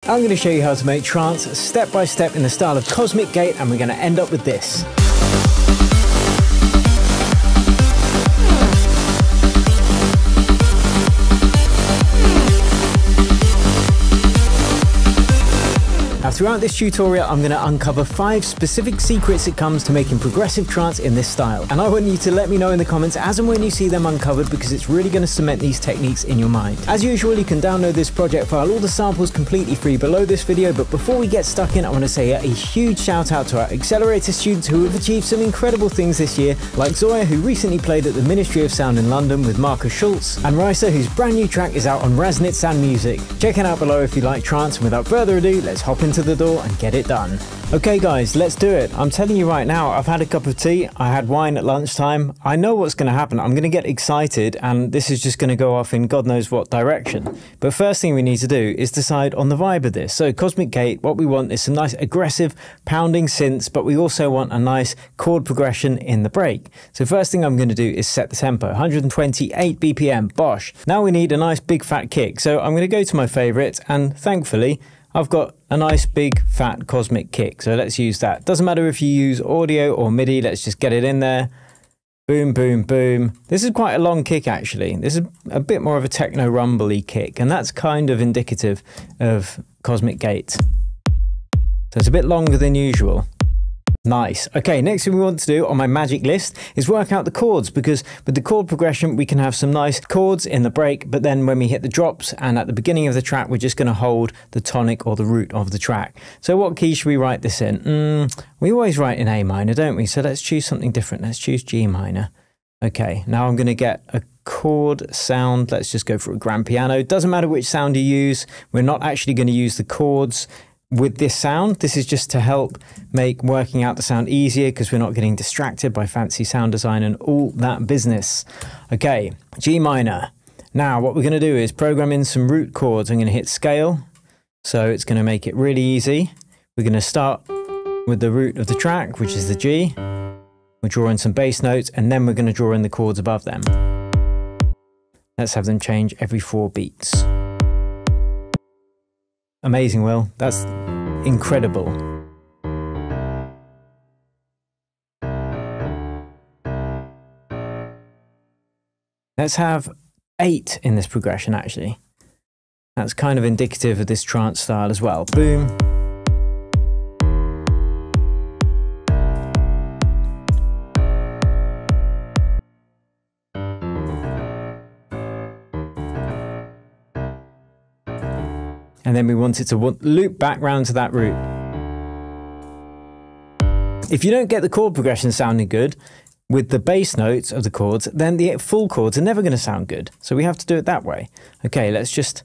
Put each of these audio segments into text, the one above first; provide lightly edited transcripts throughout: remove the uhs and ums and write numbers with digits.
I'm going to show you how to make trance step by step in the style of Cosmic Gate, and we're going to end up with this. Now, throughout this tutorial, I'm going to uncover 5 specific secrets it comes to making progressive trance in this style. And I want you to let me know in the comments as and when you see them uncovered, because it's really going to cement these techniques in your mind. As usual, you can download this project file, all the samples completely free below this video. But before we get stuck in, I want to say a huge shout out to our Accelerator students who have achieved some incredible things this year, like Zoya, who recently played at the Ministry of Sound in London with Marcus Schultz, and Risa, whose brand new track is out on Raznit Sound Music. Check it out below if you like trance, and without further ado, let's hop into the door and get it done. Okay guys, let's do it. I'm telling you right now, I've had a cup of tea, I had wine at lunchtime. I know what's going to happen. I'm going to get excited and this is just going to go off in God knows what direction. But first thing we need to do is decide on the vibe of this. So Cosmic Gate, what we want is some nice aggressive pounding synths, but we also want a nice chord progression in the break. So first thing I'm going to do is set the tempo, 128 BPM, bosh. Now we need a nice big fat kick. So I'm going to go to my favorite, and thankfully I've got a nice big fat cosmic kick, so let's use that. Doesn't matter if you use audio or MIDI, let's just get it in there. Boom, boom, boom. This is quite a long kick actually. This is a bit more of a techno rumbly kick, and that's kind of indicative of Cosmic Gate. So it's a bit longer than usual. Nice. Okay, next thing we want to do on my magic list is work out the chords, because with the chord progression we can have some nice chords in the break, but then when we hit the drops and at the beginning of the track we're just going to hold the tonic or the root of the track. So what key should we write this in? We always write in A minor, don't we? So let's choose something different. Let's choose G minor. Okay, now I'm going to get a chord sound. Let's just go for a grand piano. Doesn't matter which sound you use. We're not actually going to use the chords with this sound. This is just to help make working out the sound easier, because we're not getting distracted by fancy sound design and all that business. Okay, G minor. Now what we're going to do is program in some root chords. I'm going to hit scale, so it's going to make it really easy. We're going to start with the root of the track, which is the G. We'll draw in some bass notes, and then we're going to draw in the chords above them. Let's have them change every 4 beats. Amazing, Will. That's incredible. Let's have 8 in this progression, actually. That's kind of indicative of this trance style as well. Boom. And then we want it to loop back round to that root. If you don't get the chord progression sounding good with the bass notes of the chords, then the full chords are never going to sound good. So we have to do it that way. Okay, let's just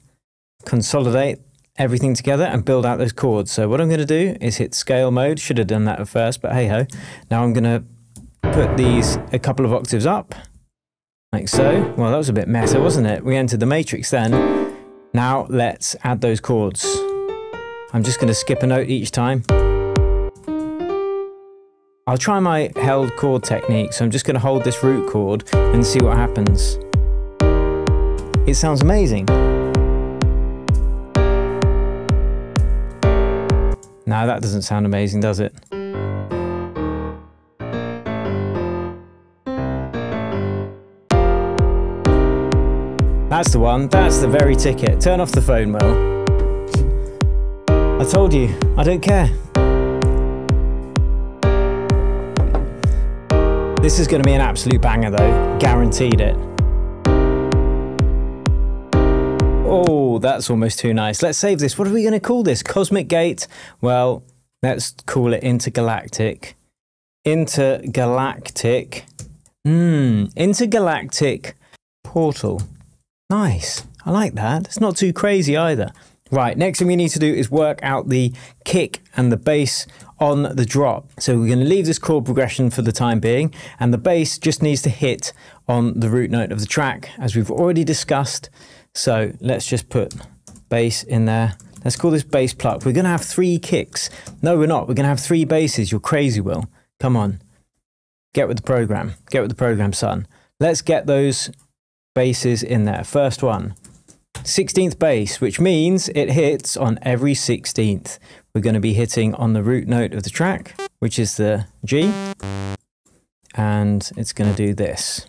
consolidate everything together and build out those chords. So what I'm going to do is hit scale mode. Should have done that at first, but hey ho. Now I'm going to put these a couple of octaves up, like so. Well, that was a bit meta, wasn't it? We entered the matrix then. Now let's add those chords. I'm just going to skip a note each time. I'll try my held chord technique, so I'm just going to hold this root chord and see what happens. It sounds amazing. No, that doesn't sound amazing, does it? That's the one, that's the very ticket. Turn off the phone, Will. I told you, I don't care. This is going to be an absolute banger though, guaranteed it. Oh, that's almost too nice. Let's save this. What are we going to call this? Cosmic Gate? Well, let's call it Intergalactic. Intergalactic. Intergalactic Portal. Nice. I like that. It's not too crazy either. Right, next thing we need to do is work out the kick and the bass on the drop. So we're going to leave this chord progression for the time being, and the bass just needs to hit on the root note of the track, as we've already discussed. So let's just put bass in there. Let's call this bass pluck. We're going to have 3 kicks. No, we're not. We're going to have 3 basses. You're crazy, Will. Come on. Get with the program. Get with the program, son. Let's get those basses in there. First one. 16th bass, which means it hits on every 16th. We're going to be hitting on the root note of the track, which is the G, and it's going to do this.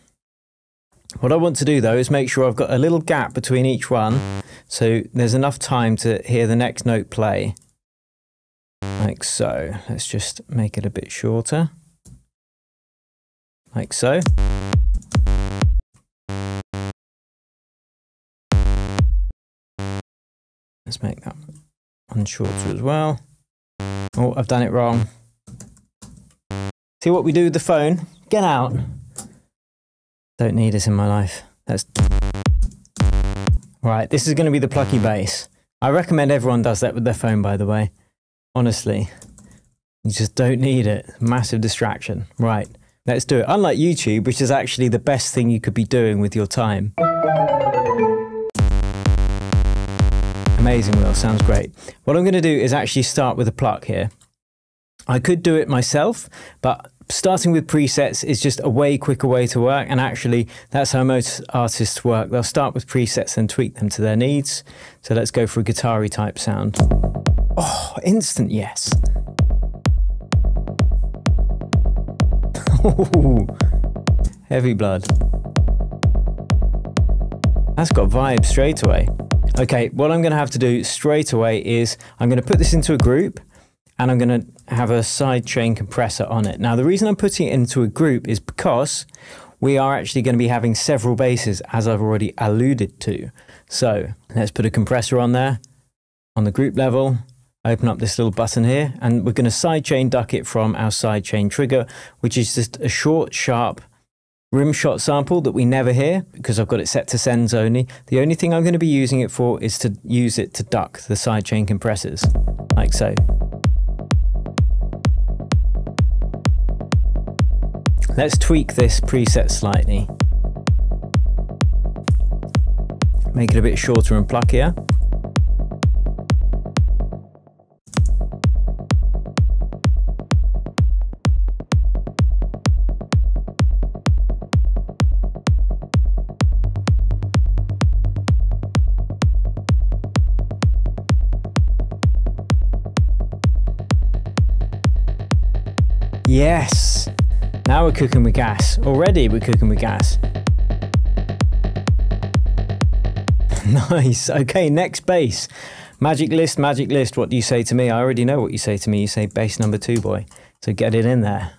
What I want to do though is make sure I've got a little gap between each one, so there's enough time to hear the next note play. Like so. Let's just make it a bit shorter. Like so. Let's make that one shorter as well. Oh, I've done it wrong. See what we do with the phone? Get out. Don't need this in my life. Right, this is going to be the plucky bass. I recommend everyone does that with their phone, by the way. Honestly, you just don't need it. Massive distraction. Right, let's do it. Unlike YouTube, which is actually the best thing you could be doing with your time. Amazing, Will. Sounds great. What I'm going to do is actually start with a pluck here. I could do it myself, but starting with presets is just a way quicker way to work, and actually that's how most artists work. They'll start with presets and tweak them to their needs. So let's go for a guitar-y type sound. Oh, instant yes. Ooh, heavy blood. That's got vibes straight away. Okay, what I'm going to have to do straight away is I'm going to put this into a group, and I'm going to have a sidechain compressor on it. Now, the reason I'm putting it into a group is because we are actually going to be having several basses, as I've already alluded to. So let's put a compressor on there, on the group level, open up this little button here, and we're going to sidechain duck it from our sidechain trigger, which is just a short, sharp rim shot sample that we never hear because I've got it set to sends only. The only thing I'm going to be using it for is to use it to duck the sidechain compressors, like so. Let's tweak this preset slightly. Make it a bit shorter and pluckier. Yes! Now we're cooking with gas. Already we're cooking with gas. Nice. Okay, next bass. Magic list, what do you say to me? I already know what you say to me. You say bass number 2, boy. So get it in there.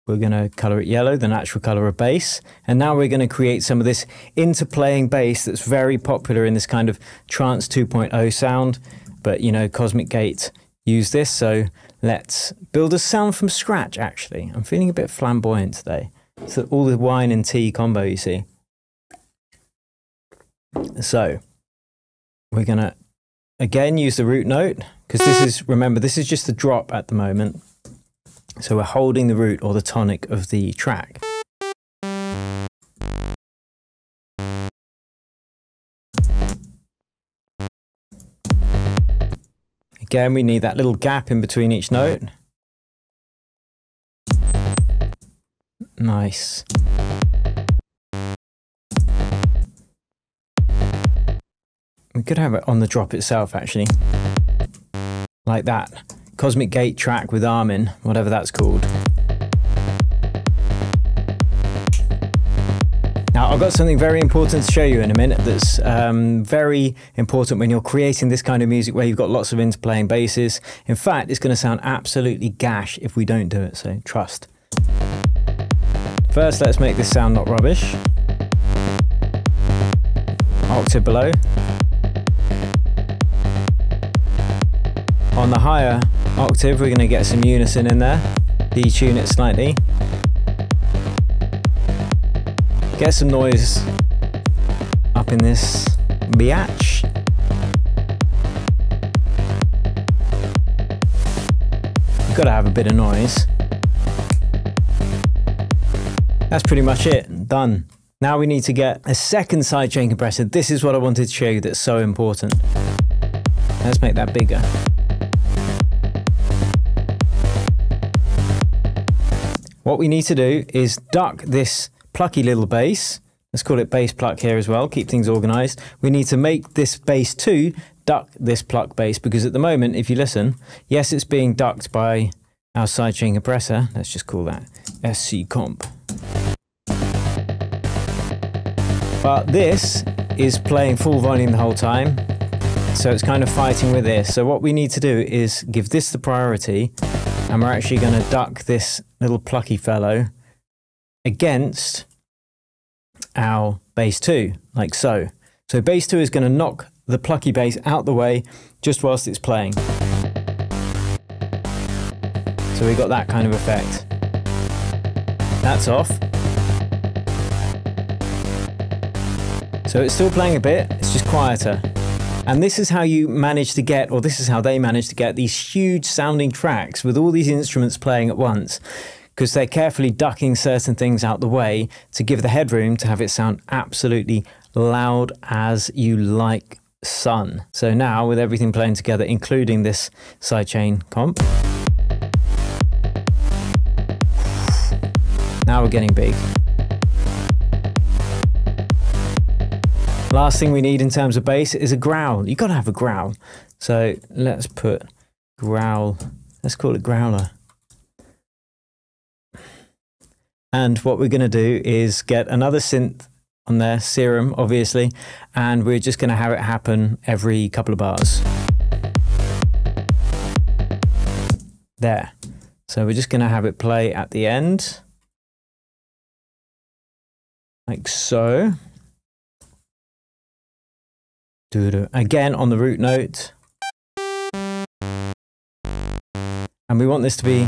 We're going to color it yellow, the natural color of bass. And now we're going to create some of this interplaying bass that's very popular in this kind of Trance 2.0 sound. But, you know, Cosmic Gate used this, so let's build a sound from scratch, actually. I'm feeling a bit flamboyant today. So all the wine and tea combo, you see. So we're going to, again, use the root note, because this is, remember, this is just the drop at the moment. So we're holding the root or the tonic of the track. Again, we need that little gap in between each note. Nice. We could have it on the drop itself, actually. Like that. Cosmic Gate track with Armin, whatever that's called. Now, I've got something very important to show you in a minute that's very important when you're creating this kind of music where you've got lots of interplaying basses. In fact, it's going to sound absolutely gash if we don't do it, so trust. First, let's make this sound not rubbish. Octave below. On the higher octave, we're going to get some unison in there. Detune it slightly. Get some noise up in this biatch. You've got to have a bit of noise. That's pretty much it. Done. Now we need to get a second sidechain compressor. This is what I wanted to show you that's so important. Let's make that bigger. What we need to do is duck this plucky little bass. let's call it bass pluck here as well, keep things organized. We need to make this bass 2 duck this pluck bass, because at the moment, if you listen, yes, it's being ducked by our sidechain compressor. Let's just call that SC comp. But this is playing full volume the whole time, so it's kind of fighting with this. So what we need to do is give this the priority, and we're actually going to duck this little plucky fellow against our bass 2, like so. So bass 2 is going to knock the plucky bass out the way just whilst it's playing. So we got that kind of effect. That's off. So it's still playing a bit, it's just quieter. And this is how you manage to get, or this is how they manage to get these huge sounding tracks with all these instruments playing at once, because they're carefully ducking certain things out the way to give the headroom to have it sound absolutely loud as you like, son. So now with everything playing together, including this sidechain comp, now we're getting big. Last thing we need in terms of bass is a growl. You've got to have a growl. So let's put growl, let's call it growler. And what we're going to do is get another synth on there, Serum, obviously, and we're just going to have it happen every couple of bars. There. So we're just going to have it play at the end, like so. Again on the root note. And we want this to be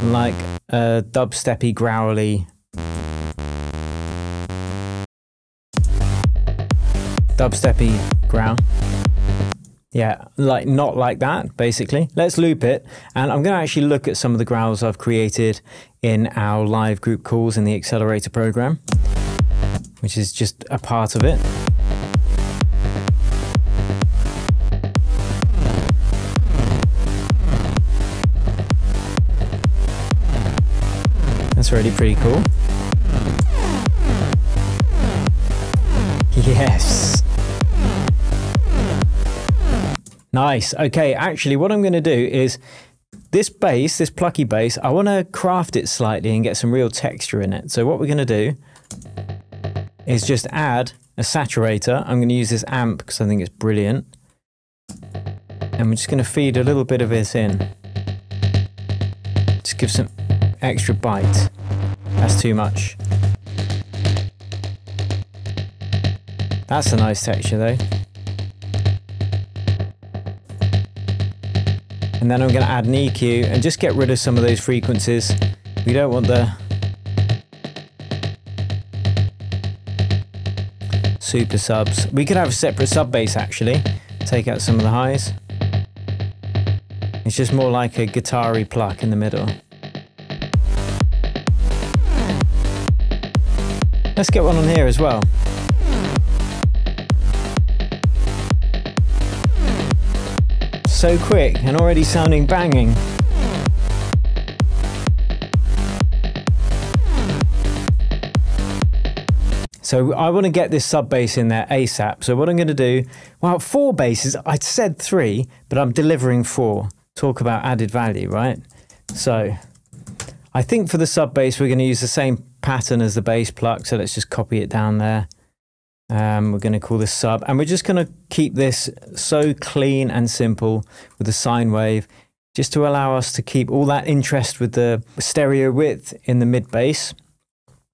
like a dubsteppy, growly, dubsteppy growl. Yeah, like not like that, basically. Let's loop it, and I'm going to actually look at some of the growls I've created in our live group calls in the Accelerator program, which is just a part of it. That's really pretty cool. Yes. Nice. Okay, actually what I'm going to do is this bass, this plucky bass, I want to craft it slightly and get some real texture in it. So what we're going to do is just add a saturator. I'm going to use this amp because I think it's brilliant. And we're just going to feed a little bit of this in. Just give some extra bite. That's too much. That's a nice texture though. And then I'm going to add an EQ and just get rid of some of those frequencies. We don't want the super subs. We could have a separate sub bass actually. Take out some of the highs. It's just more like a guitar-y pluck in the middle. Let's get one on here as well. So quick and already sounding banging. So I want to get this sub bass in there ASAP. So what I'm going to do, well, 4 basses, I'd said 3, but I'm delivering 4. Talk about added value, right? So I think for the sub bass, we're going to use the same pattern as the bass pluck. So let's just copy it down there. We're going to call this sub, and we're just going to keep this so clean and simple with the sine wave, just to allow us to keep all that interest with the stereo width in the mid bass,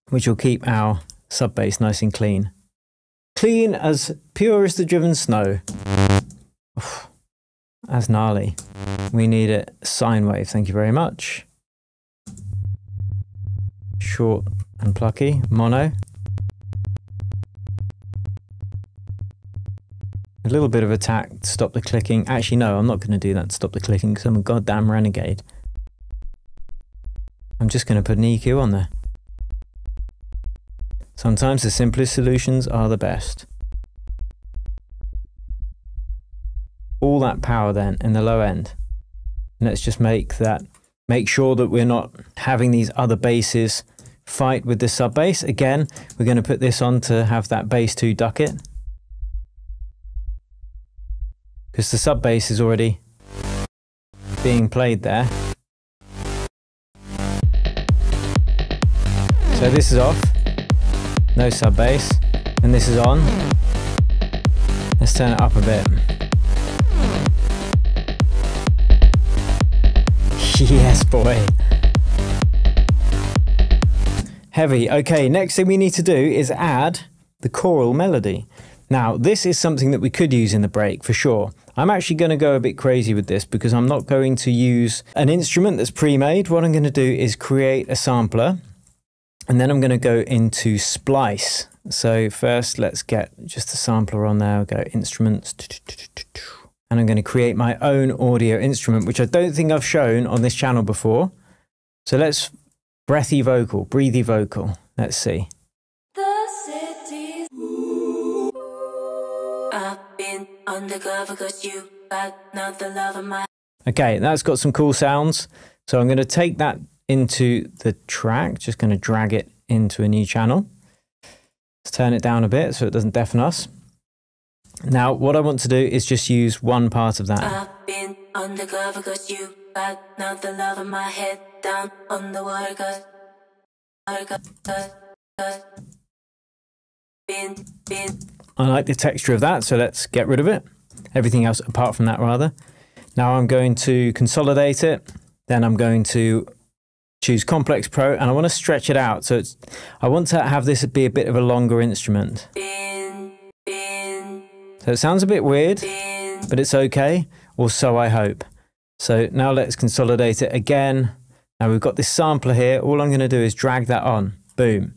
which will keep our sub bass nice and clean. Clean as pure as the driven snow. Oof, that's gnarly. We need a sine wave, thank you very much. Short and plucky, mono. A little bit of attack to stop the clicking. Actually, no, I'm not going to do that to stop the clicking because I'm a goddamn renegade. I'm just going to put an EQ on there. Sometimes the simplest solutions are the best. All that power then in the low end. And let's just make sure that we're not having these other basses fight with the sub bass. Again, we're going to put this on to have that bass 2 duck it, because the sub bass is already being played there. So this is off, no sub bass, and this is on. Let's turn it up a bit. Yes, boy. Heavy. Okay, next thing we need to do is add the choral melody. Now, this is something that we could use in the break for sure. I'm actually going to go a bit crazy with this because I'm not going to use an instrument that's pre-made. What I'm going to do is create a sampler, and then I'm going to go into Splice. So first, let's get just a sampler on there. I'll go Instruments. And I'm going to create my own audio instrument, which I don't think I've shown on this channel before. So let's breathy vocal. Let's see. The city's I've been undercover 'cause you got not the love of my. Okay, that's got some cool sounds. So I'm going to take that into the track, just going to drag it into a new channel. Let's turn it down a bit so it doesn't deafen us. Now, what I want to do is just use one part of that. I've been undercover 'cause you got not the love of my head down on the water 'cause I like the texture of that, so let's get rid of it. Everything else apart from that, rather. Now I'm going to consolidate it. Then I'm going to choose Complex Pro, and I want to stretch it out. So I want to have this be a bit of a longer instrument. So it sounds a bit weird, but it's okay, or so I hope. So now let's consolidate it again. Now we've got this sampler here. All I'm going to do is drag that on. Boom.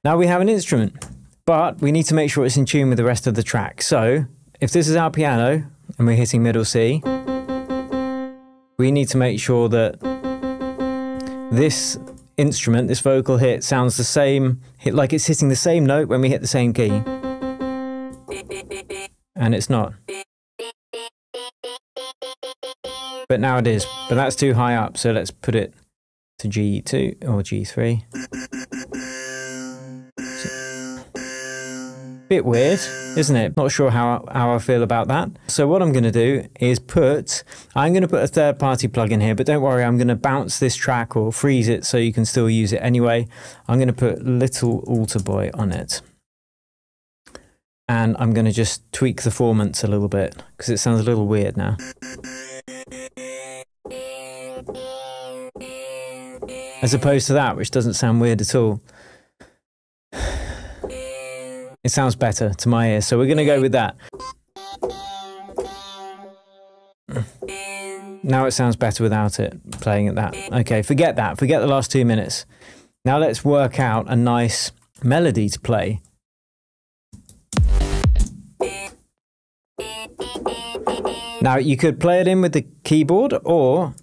Now we have an instrument, but we need to make sure it's in tune with the rest of the track. So if this is our piano and we're hitting middle C, we need to make sure that this instrument, this vocal hit, sounds the same, like it's hitting the same note when we hit the same key. And it's not. But now it is. But that's too high up, so let's put it to G2 or G3. Bit weird, isn't it? Not sure how I feel about that. So what I'm going to do is I'm going to put a third-party plugin here, but don't worry, I'm going to bounce this track or freeze it so you can still use it anyway. I'm going to put Little Altar Boy on it. And I'm going to just tweak the formants a little bit because it sounds a little weird now. As opposed to that, which doesn't sound weird at all. It sounds better to my ear, so we're going to go with that. Now it sounds better without it, playing at that. Okay, forget that. Forget the last 2 minutes. Now let's work out a nice melody to play. Now you could play it in with the keyboard, or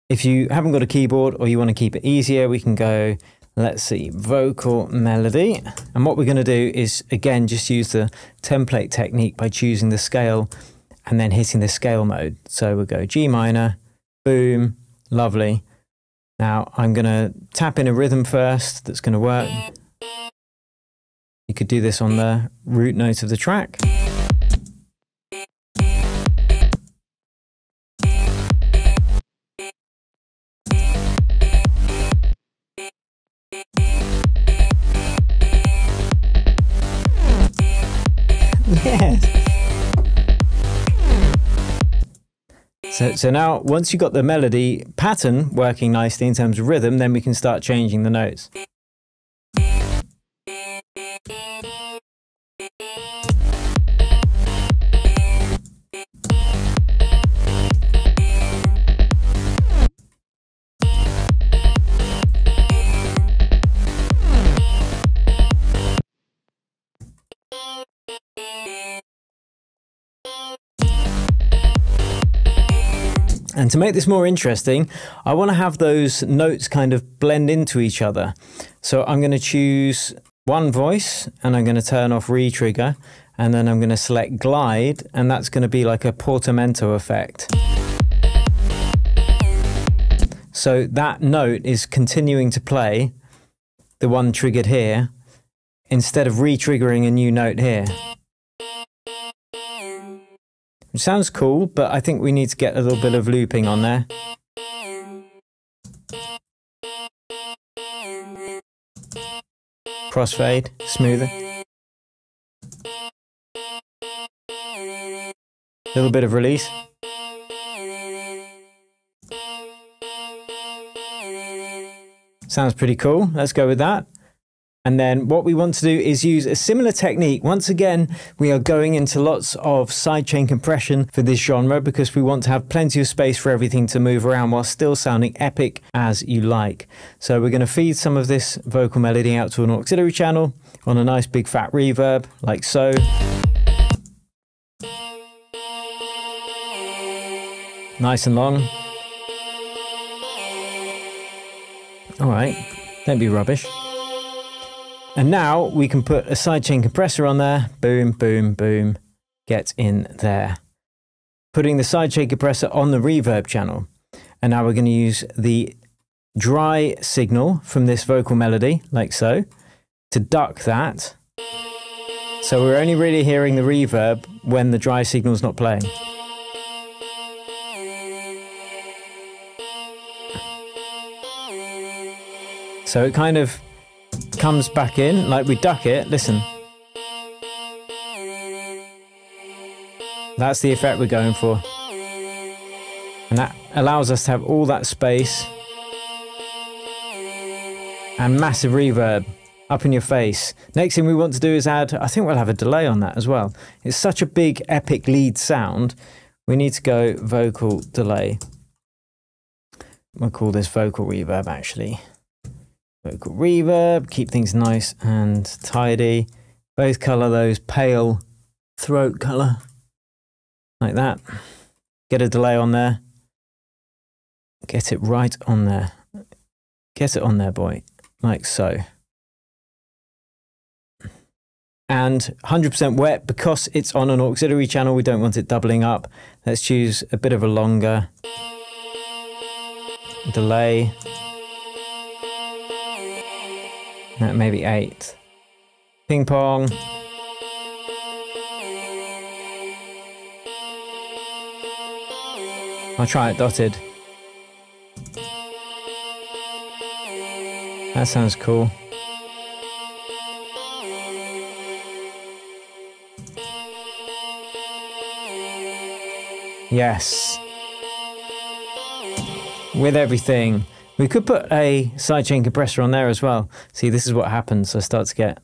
if you haven't got a keyboard or you want to keep it easier, we can go, let's see, vocal melody. And what we're going to do is, again, just use the template technique by choosing the scale and then hitting the scale mode. So we'll go G minor, boom, lovely. Now I'm going to tap in a rhythm first that's going to work. You could do this on the root note of the track. Yes. So now, once you've got the melody pattern working nicely in terms of rhythm, then we can start changing the notes. And to make this more interesting, I want to have those notes kind of blend into each other. So I'm going to choose one voice and I'm going to turn off re-trigger, and then I'm going to select glide, and that's going to be like a portamento effect. So that note is continuing to play the one triggered here, instead of re-triggering a new note here. It sounds cool, but I think we need to get a little bit of looping on there. Crossfade, smoother. A little bit of release. Sounds pretty cool. Let's go with that. And then what we want to do is use a similar technique. Once again, we are going into lots of sidechain compression for this genre because we want to have plenty of space for everything to move around while still sounding epic as you like. So we're going to feed some of this vocal melody out to an auxiliary channel on a nice big fat reverb, like so. Nice and long. All right, don't be rubbish. And now we can put a sidechain compressor on there. Boom, boom, boom. Get in there. Putting the sidechain compressor on the reverb channel. And now we're going to use the dry signal from this vocal melody, like so, to duck that. So we're only really hearing the reverb when the dry signal's not playing. So it kind of comes back in, like we duck it, listen. That's the effect we're going for. And that allows us to have all that space and massive reverb up in your face. Next thing we want to do is add, I think we'll have a delay on that as well. It's such a big epic lead sound, we need to go vocal delay. We'll call this vocal reverb actually. Vocal reverb, keep things nice and tidy. Both colour those pale throat colour, like that. Get a delay on there. Get it right on there. Get it on there, boy, like so. And 100% wet, because it's on an auxiliary channel, we don't want it doubling up. Let's choose a bit of a longer delay. Maybe 8. Ping pong. I'll try it dotted. That sounds cool. Yes. With everything. We could put a sidechain compressor on there as well. See, this is what happens. I start to get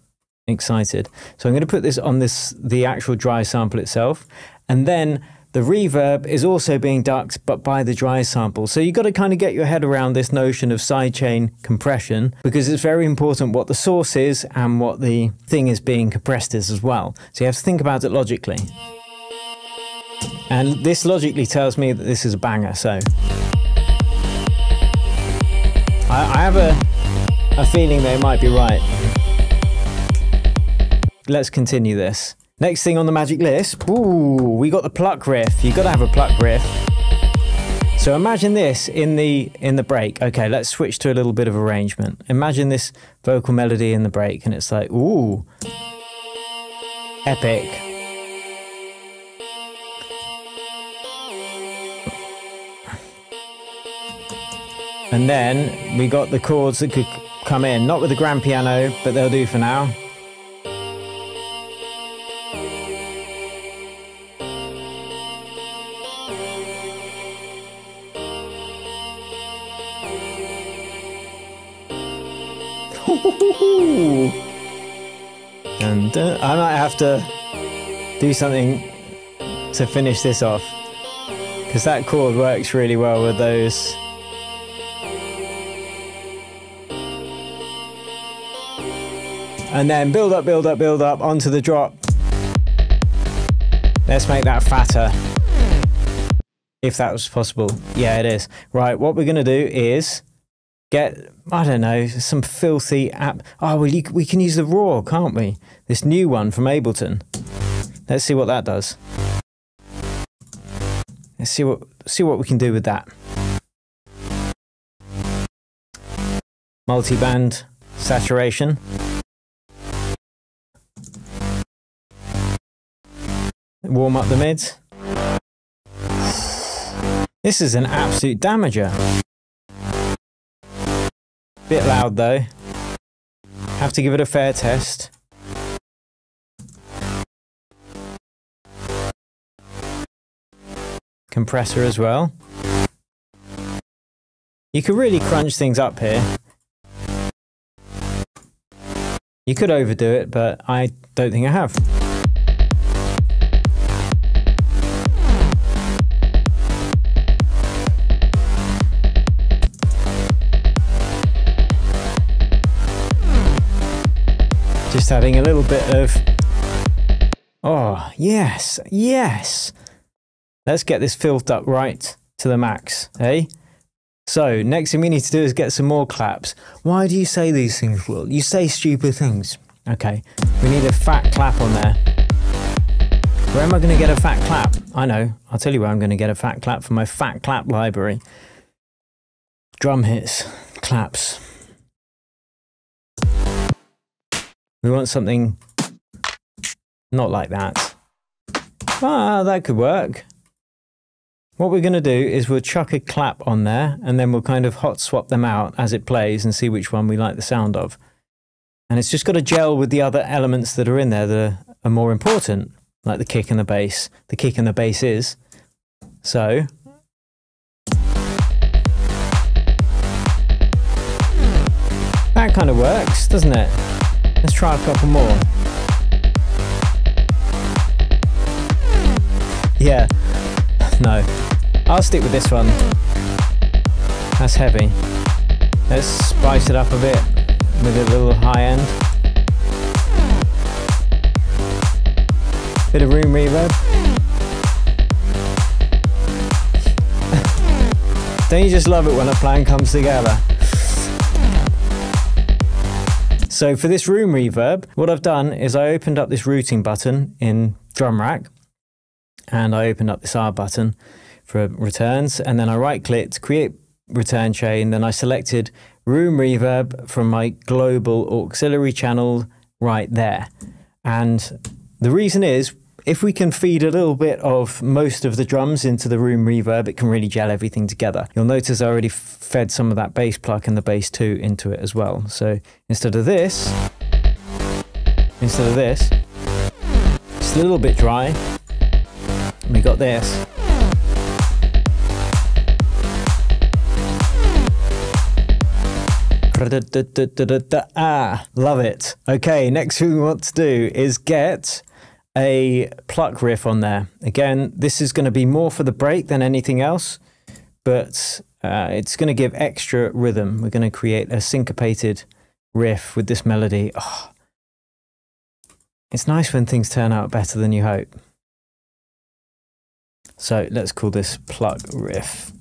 excited. So I'm going to put this on the actual dry sample itself. And then the reverb is also being ducked, but by the dry sample. So you've got to kind of get your head around this notion of sidechain compression, because it's very important what the source is and what the thing is being compressed is as well. So you have to think about it logically. And this logically tells me that this is a banger, so... I have a feeling they might be right. Let's continue this. Next thing on the magic list, ooh, we got the pluck riff. You've got to have a pluck riff. So imagine this in the break. Okay, let's switch to a little bit of arrangement. Imagine this vocal melody in the break, and it's like, ooh, epic. And then we got the chords that could come in, not with the grand piano, but they'll do for now. And I might have to do something to finish this off, because that chord works really well with those. And then build up, build up, build up onto the drop. Let's make that fatter. If that was possible. Yeah, it is. Right, what we're going to do is get, I don't know, some filthy app. Oh, well, we can use the raw, can't we? This new one from Ableton. Let's see what that does. Let's see what we can do with that. Multi-band Saturation. Warm up the mids. This is an absolute damager. Bit loud though. Have to give it a fair test. Compressor as well. You could really crunch things up here. You could overdo it, but I don't think I have. Just adding a little bit of... Oh, yes, yes! Let's get this filled up right to the max, eh? So, next thing we need to do is get some more claps. Why do you say these things, Will? You say stupid things. Okay, we need a fat clap on there. Where am I going to get a fat clap? I know, I'll tell you where I'm going to get a fat clap from my fat clap library. Drum hits, claps. We want something not like that. Ah, that could work. What we're going to do is we'll chuck a clap on there and then we'll kind of hot swap them out as it plays and see which one we like the sound of. And it's just got to gel with the other elements that are in there that are more important, like the kick and the bass. The kick and the bass is. So. That kind of works, doesn't it? Let's try a couple more. Yeah. No, I'll stick with this one. That's heavy. Let's spice it up a bit with a little high end. Bit of room reverb. Don't you just love it when a plan comes together? So for this room reverb, what I've done is I opened up this routing button in Drum Rack. And I opened up this R button for returns, and then I right-clicked, create return chain, then I selected room reverb from my global auxiliary channel right there. And the reason is, if we can feed a little bit of most of the drums into the room reverb, it can really gel everything together. You'll notice I already fed some of that bass pluck and the bass 2 into it as well. So instead of this, just a little bit dry, we got this. Ah, love it. Okay, next thing we want to do is get a pluck riff on there. Again, this is going to be more for the break than anything else, but it's going to give extra rhythm. We're going to create a syncopated riff with this melody. Oh, it's nice when things turn out better than you hope. So let's call this Pluck Riff.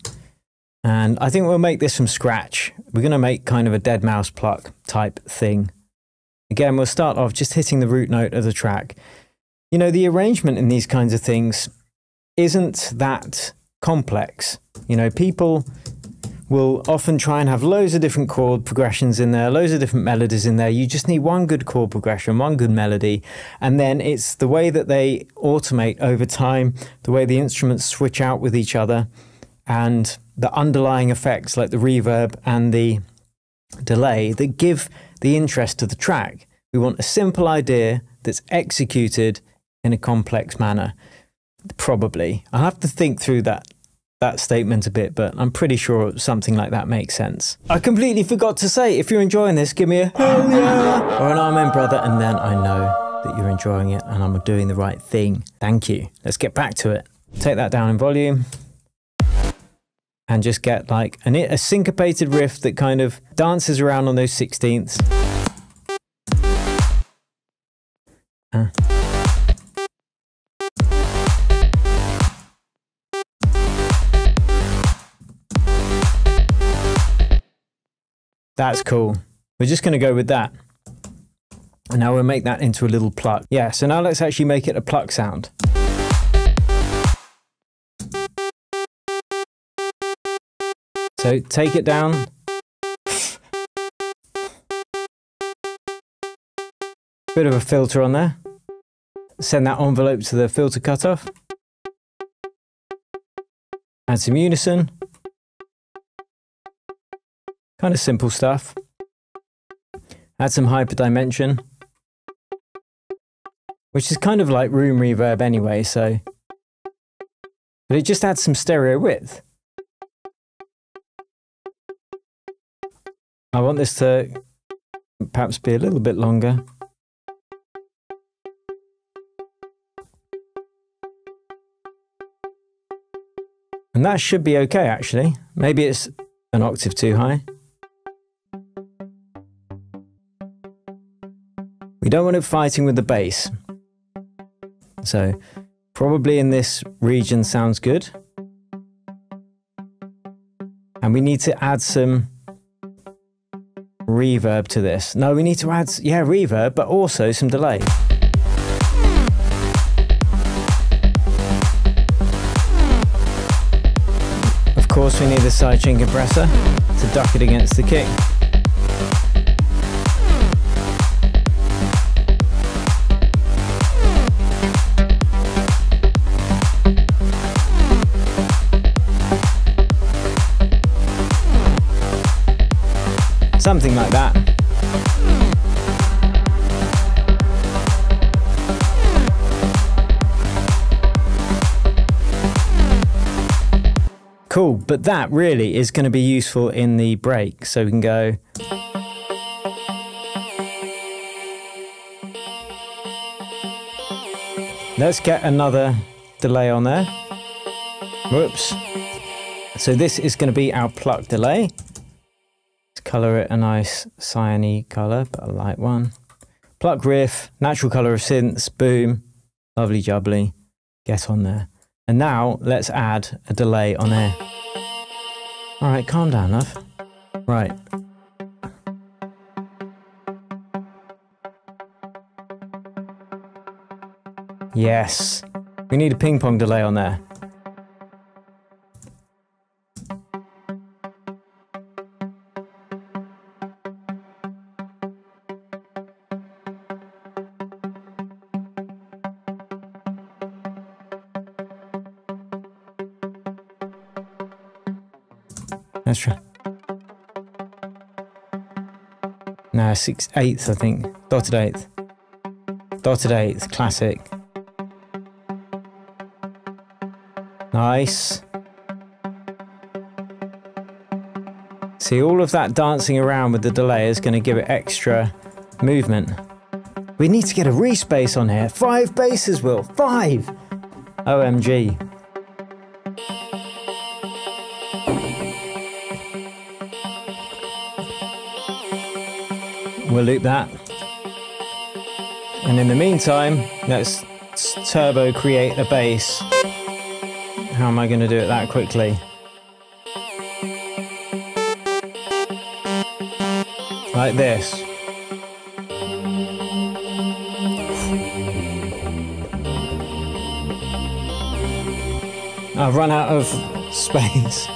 And I think we'll make this from scratch. We're going to make kind of a dead mouse pluck type thing. Again, we'll start off just hitting the root note of the track. You know, the arrangement in these kinds of things isn't that complex. You know, people will often try and have loads of different chord progressions in there, loads of different melodies in there. You just need one good chord progression, one good melody, and then it's the way that they automate over time, the way the instruments switch out with each other, and the underlying effects like the reverb and the delay that give the interest to the track. We want a simple idea that's executed in a complex manner. Probably. I'll have to think through that statement a bit, but I'm pretty sure something like that makes sense. I completely forgot to say, if you're enjoying this, give me a hell yeah or an amen, brother, and then I know that you're enjoying it and I'm doing the right thing. Thank you. Let's get back to it. Take that down in volume and just get like a syncopated riff that kind of dances around on those 16ths. That's cool. We're just going to go with that. And now we'll make that into a little pluck. Yeah, so now let's actually make it a pluck sound. So take it down. Bit of a filter on there. Send that envelope to the filter cutoff. Add some unison. Kind of simple stuff. Add some hyperdimension, which is kind of like room reverb anyway, so. But it just adds some stereo width. I want this to perhaps be a little bit longer. And that should be okay, actually. Maybe it's an octave too high. We don't want it fighting with the bass. So probably in this region sounds good. And we need to add some reverb to this. No, we need to add, yeah, reverb, but also some delay. Of course, we need the sidechain compressor to duck it against the kick. Something like that. Cool, but that really is going to be useful in the break. So we can go. Let's get another delay on there. Whoops. So this is going to be our pluck delay. Colour it a nice cyany colour, but a light one. Pluck riff, natural colour of synths, boom, lovely jubbly, get on there. And now let's add a delay on air. All right, calm down, love. Right. Yes, we need a ping pong delay on there. Let's try. No, 6/8, I think. Dotted eighth. Dotted eighth, classic. Nice. See, all of that dancing around with the delay is going to give it extra movement. We need to get a Reese bass on here. 5 basses, Will. 5! OMG. We'll loop that. And in the meantime, let's turbo create a bass. How am I going to do it that quickly? Like this. I've run out of space.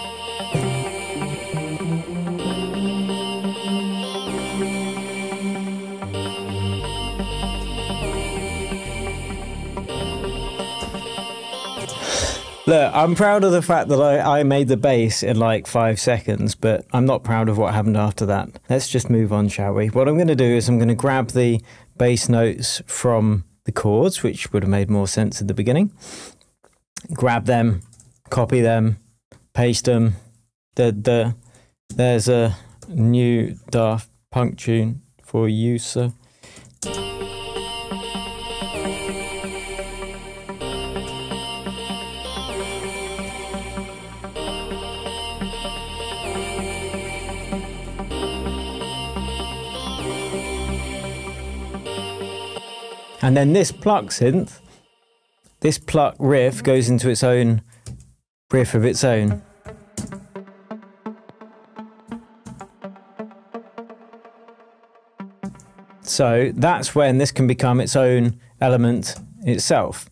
Look, I'm proud of the fact that I made the bass in like 5 seconds, but I'm not proud of what happened after that. Let's just move on, shall we? What I'm going to do is I'm going to grab the bass notes from the chords, which would have made more sense at the beginning. Grab them, copy them, paste them. There's a new Daft Punk tune for you, sir. And then this pluck synth, this pluck riff goes into its own riff of its own. So that's when this can become its own element itself.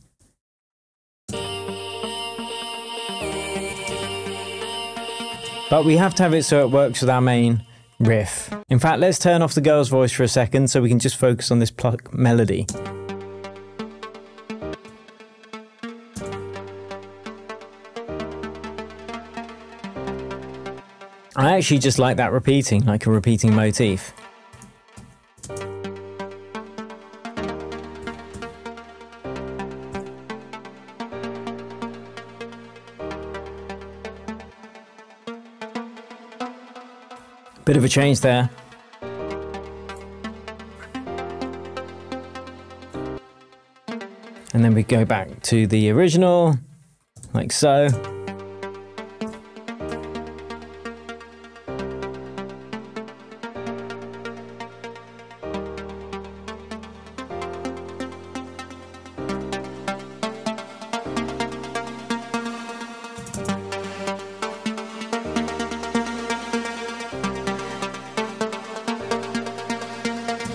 But we have to have it so it works with our main Riff. In fact, let's turn off the girl's voice for a second so we can just focus on this Pluck Melody. I actually just like that repeating, like a repeating motif. Bit of a change there. And then we go back to the original, like so.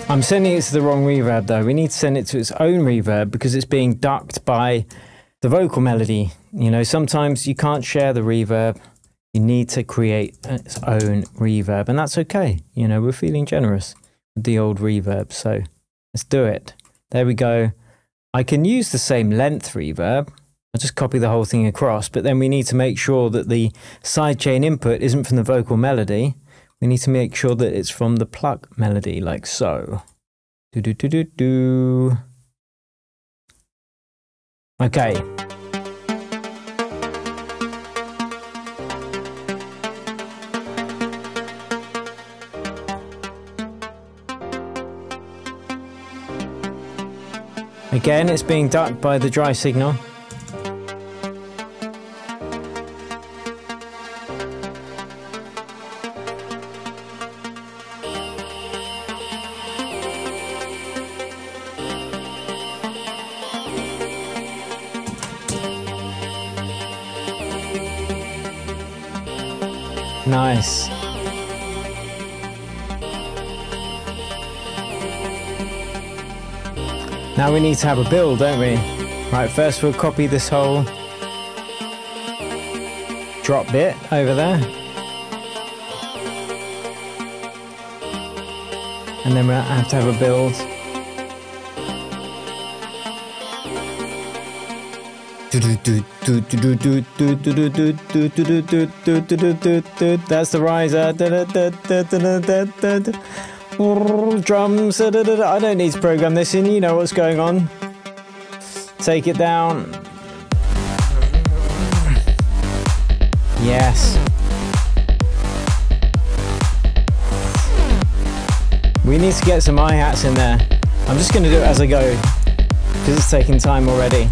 I'm sending it to the wrong reverb though. We need to send it to its own reverb because it's being ducked by the vocal melody. You know, sometimes you can't share the reverb. You need to create its own reverb, and that's okay. You know, we're feeling generous with the old reverb, so let's do it. There we go. I can use the same length reverb. I'll just copy the whole thing across, but then we need to make sure that the sidechain input isn't from the vocal melody. We need to make sure that it's from the Pluck Melody, like so. Do-do-do-do-do. Okay. Again, it's being ducked by the dry signal. Nice. Now we need to have a build, don't we? Right, first we'll copy this whole drop bit over there. And then we'll have to have a build. That's the riser. Drums. I don't need to program this in. You know what's going on. Take it down. Yes. We need to get some hi-hats in there. I'm just going to do it as I go because it's taking time already.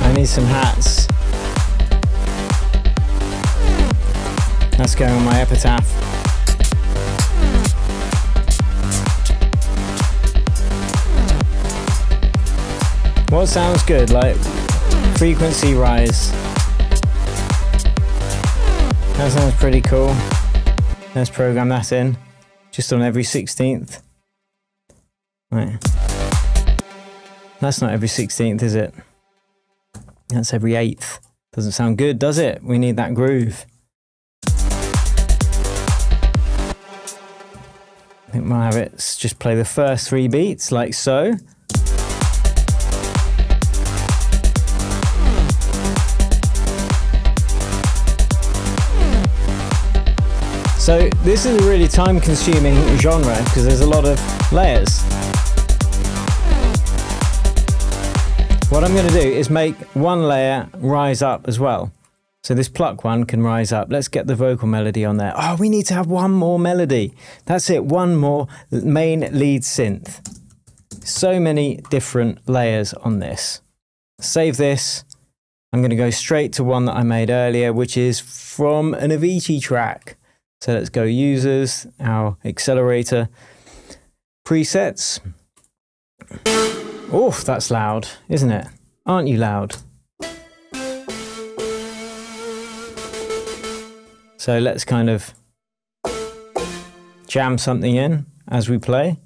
I need some hats. That's going on my epitaph. What sounds good? Like frequency rise. That sounds pretty cool. Let's program that in. Just on every 16th. Right. That's not every 16th, is it? That's every 8th. Doesn't sound good, does it? We need that groove. I think we'll have it just play the first 3 beats, like so. So this is a really time-consuming genre because there's a lot of layers. What I'm going to do is make one layer rise up as well. So this pluck one can rise up. Let's get the vocal melody on there. Oh, we need to have one more melody. That's it, one more main lead synth. So many different layers on this. Save this. I'm going to go straight to one that I made earlier, which is from an Avicii track. So let's go users, our accelerator presets. Oof, that's loud, isn't it? Aren't you loud? So let's kind of jam something in as we play.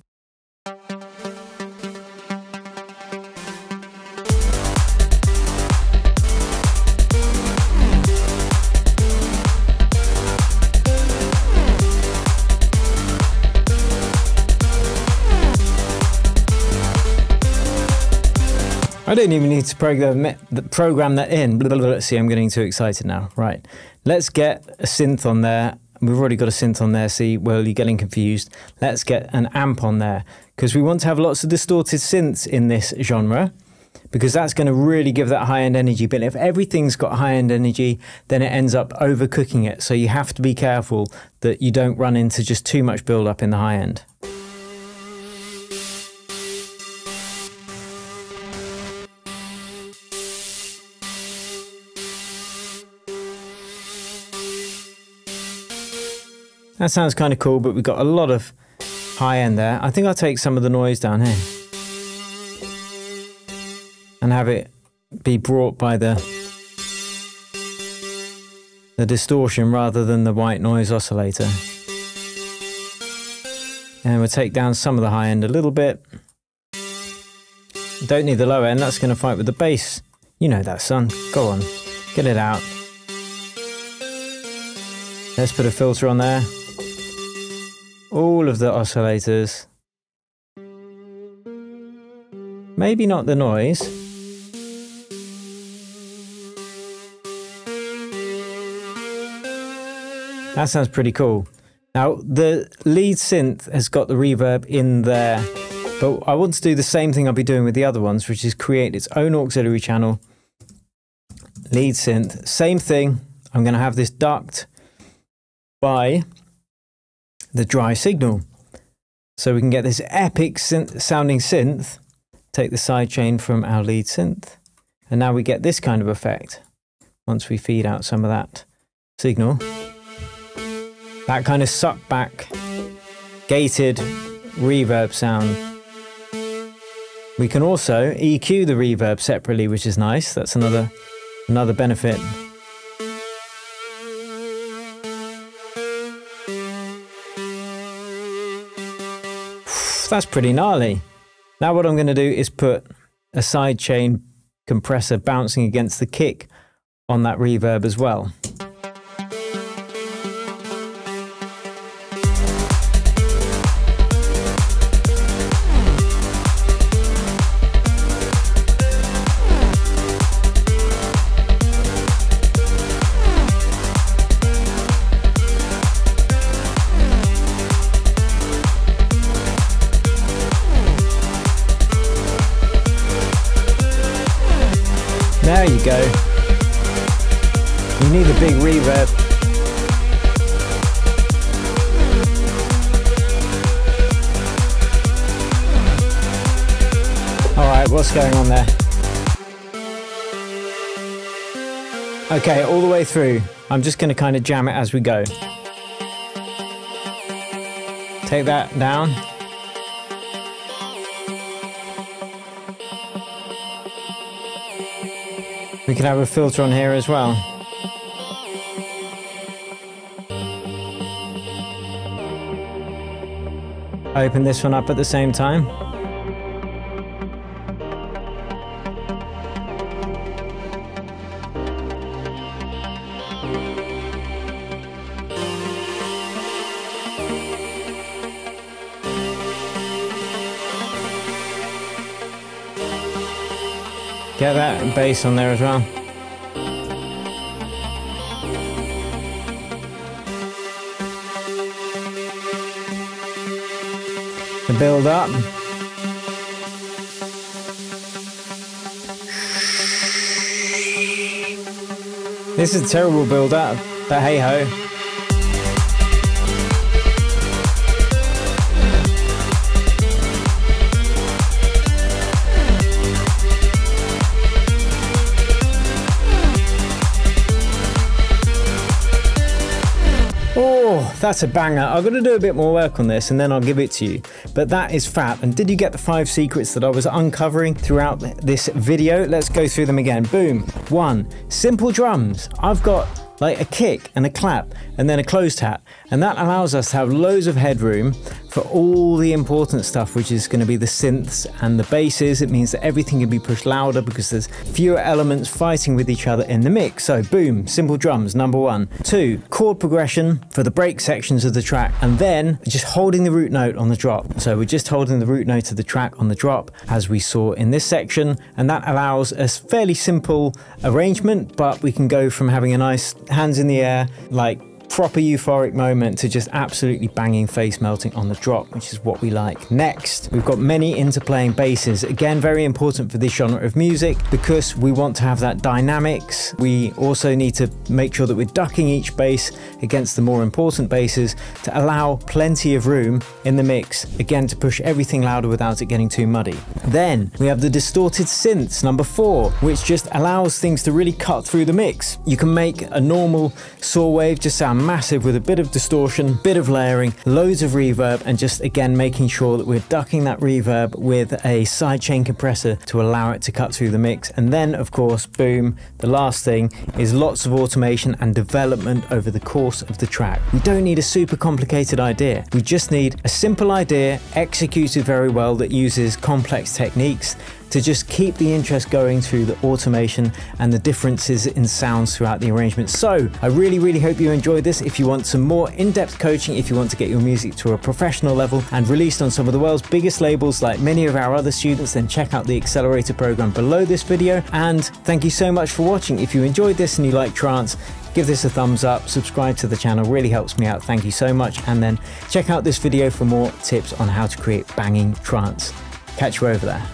I don't even need to program that in. See, I'm getting too excited now. Right, let's get a synth on there. We've already got a synth on there. See, well, you're getting confused. Let's get an amp on there because we want to have lots of distorted synths in this genre, because that's going to really give that high-end energy. But if everything's got high-end energy, then it ends up overcooking it. So you have to be careful that you don't run into just too much build-up in the high end. That sounds kind of cool, but we've got a lot of high end there. I think I'll take some of the noise down here and have it be brought by the distortion rather than the white noise oscillator. And we'll take down some of the high end a little bit. Don't need the low end, that's going to fight with the bass. You know that, son. Go on, get it out. Let's put a filter on there. All of the oscillators. Maybe not the noise. That sounds pretty cool. Now, the lead synth has got the reverb in there, but I want to do the same thing I'll be doing with the other ones, which is create its own auxiliary channel. Lead synth, same thing. I'm going to have this ducked by the dry signal, so we can get this epic sounding synth. Take the sidechain from our lead synth, and now we get this kind of effect once we feed out some of that signal. That kind of suck back, gated reverb sound. We can also EQ the reverb separately, which is nice. That's another benefit. That's pretty gnarly. Now what I'm going to do is put a sidechain compressor bouncing against the kick on that reverb as well. There you go. You need a big reverb. Alright, what's going on there? Okay, all the way through. I'm just going to kind of jam it as we go. Take that down. We can have a filter on here as well. Open this one up at the same time. Get that bass on there as well. The build up. This is a terrible build up, but hey ho. That's a banger. I've got to do a bit more work on this and then I'll give it to you. But that is fab. And did you get the 5 secrets that I was uncovering throughout this video? Let's go through them again. Boom. 1. Simple drums. I've got like a kick and a clap and then a closed hat. And that allows us to have loads of headroom for all the important stuff, which is going to be the synths and the basses. It means that everything can be pushed louder because there's fewer elements fighting with each other in the mix. So boom, simple drums, number one. Two, chord progression for the break sections of the track, and then just holding the root note on the drop. So we're just holding the root note of the track on the drop, as we saw in this section, and that allows a fairly simple arrangement, but we can go from having a nice hands in the air, like proper euphoric moment, to just absolutely banging face melting on the drop, which is what we like. Next, we've got many interplaying basses. Again, very important for this genre of music because we want to have that dynamics. We also need to make sure that we're ducking each bass against the more important basses to allow plenty of room in the mix, again, to push everything louder without it getting too muddy. Then we have the distorted synths, number 4, which just allows things to really cut through the mix. You can make a normal saw wave just sound massive with a bit of distortion, bit of layering, loads of reverb, and just again making sure that we're ducking that reverb with a sidechain compressor to allow it to cut through the mix. And then of course, boom, the last thing is lots of automation and development over the course of the track. We don't need a super complicated idea. We just need a simple idea executed very well that uses complex techniques to just keep the interest going through the automation and the differences in sounds throughout the arrangement. So I really hope you enjoyed this. If you want some more in-depth coaching, if you want to get your music to a professional level and released on some of the world's biggest labels like many of our other students, then check out the accelerator program below this video. And thank you so much for watching. If you enjoyed this and you like trance, give this a thumbs up, subscribe to the channel, really helps me out. Thank you so much. And then check out this video for more tips on how to create banging trance. Catch you over there.